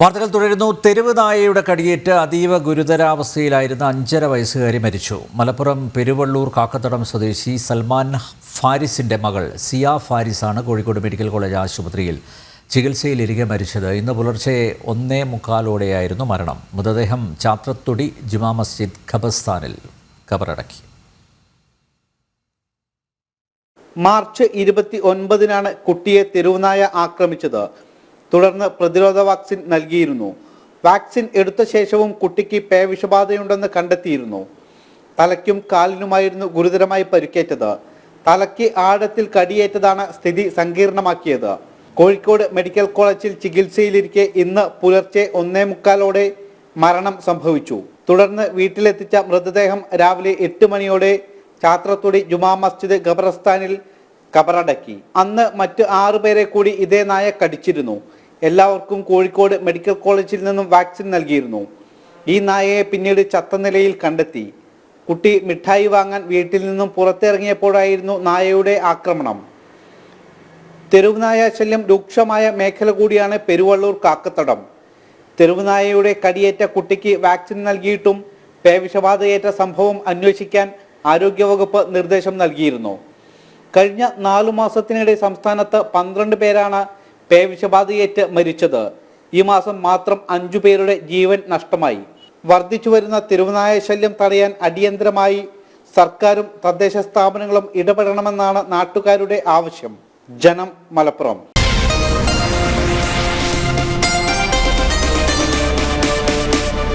വാർത്തകൾ തുടരുന്നു. തെരുവ് നായയുടെ കടിയേറ്റ് അതീവ ഗുരുതരാവസ്ഥയിലായിരുന്ന 5.5 വയസ്സുകാരി മരിച്ചു. മലപ്പുറം പെരുവള്ളൂർ കാക്കത്തടം സ്വദേശി സൽമാൻ ഫാരിസിന്റെ മകൾ സിയ ഫാരിസാണ് കോഴിക്കോട് മെഡിക്കൽ കോളേജ് ആശുപത്രിയിൽ ചികിത്സയിലിരിക്കെ മരിച്ചത്. ഇന്ന് പുലർച്ചെ 1:45 മരണം. മൃതദേഹം ചാത്രത്തൊടി ജുമാ മസ്ജിദ് ഖബർസ്ഥാനിൽ കബറടക്കി. മാർച്ച് 29-നാണ് കുട്ടിയെ തെരുവുനായ ആക്രമിച്ചത്. തുടർന്ന് പ്രതിരോധ വാക്സിൻ നൽകിയിരുന്നു. വാക്സിൻ എടുത്ത ശേഷവും കുട്ടിക്ക് പേവിഷബാധയുണ്ടെന്ന് കണ്ടെത്തിയിരുന്നു. തലയ്ക്കും കാലിനുമായിരുന്നു ഗുരുതരമായി പരിക്കേറ്റത്. തലയ്ക്ക് ആഴത്തിൽ കടിയേറ്റതാണ് സ്ഥിതി സങ്കീർണമാക്കിയത്. കോഴിക്കോട് മെഡിക്കൽ കോളേജിൽ ചികിത്സയിലിരിക്കെ ഇന്ന് പുലർച്ചെ 1:45 മരണം സംഭവിച്ചു. തുടർന്ന് വീട്ടിലെത്തിച്ച മൃതദേഹം രാവിലെ 8 മണിയോടെ ചാത്രത്തൊടി ജുമാ മസ്ജിദ് ഖബർസ്ഥാനിൽ കബറടക്കി. അന്ന് മറ്റ് 6 പേരെ കൂടി ഇതേ നായ കടിച്ചിരുന്നു. എല്ലാവർക്കും കോഴിക്കോട് മെഡിക്കൽ കോളേജിൽ നിന്നും വാക്സിൻ നൽകിയിരുന്നു. ഈ നായയെ പിന്നീട് ചത്ത നിലയിൽ കണ്ടെത്തി. കുട്ടി മിഠായി വാങ്ങാൻ വീട്ടിൽ നിന്നും പുറത്തിറങ്ങിയപ്പോഴായിരുന്നു നായയുടെ ആക്രമണം. തെരുവുനായ ശല്യം രൂക്ഷമായ മേഖല കൂടിയാണ് പെരുവള്ളൂർ കാക്കത്തടം. തെരുവുനായയുടെ കടിയേറ്റ കുട്ടിക്ക് വാക്സിൻ നൽകിയിട്ടും പേവിഷബാധയേറ്റ സംഭവം അന്വേഷിക്കാൻ ആരോഗ്യവകുപ്പ് നിർദ്ദേശം നൽകിയിരുന്നു. കഴിഞ്ഞ 4 മാസത്തിനിടെ സംസ്ഥാനത്ത് 12 പേരാണ് പേവിഷബാധയേറ്റ് മരിച്ചത്. ഈ മാസം മാത്രം 5 പേരുടെ ജീവൻ നഷ്ടമായി. വർദ്ധിച്ചു വരുന്ന തെരുവുനായ ശല്യം തടയാൻ അടിയന്തരമായി സർക്കാരും തദ്ദേശ സ്ഥാപനങ്ങളും ഇടപെടണമെന്നാണ് നാട്ടുകാരുടെ ആവശ്യം. ജനം, മലപ്പുറം.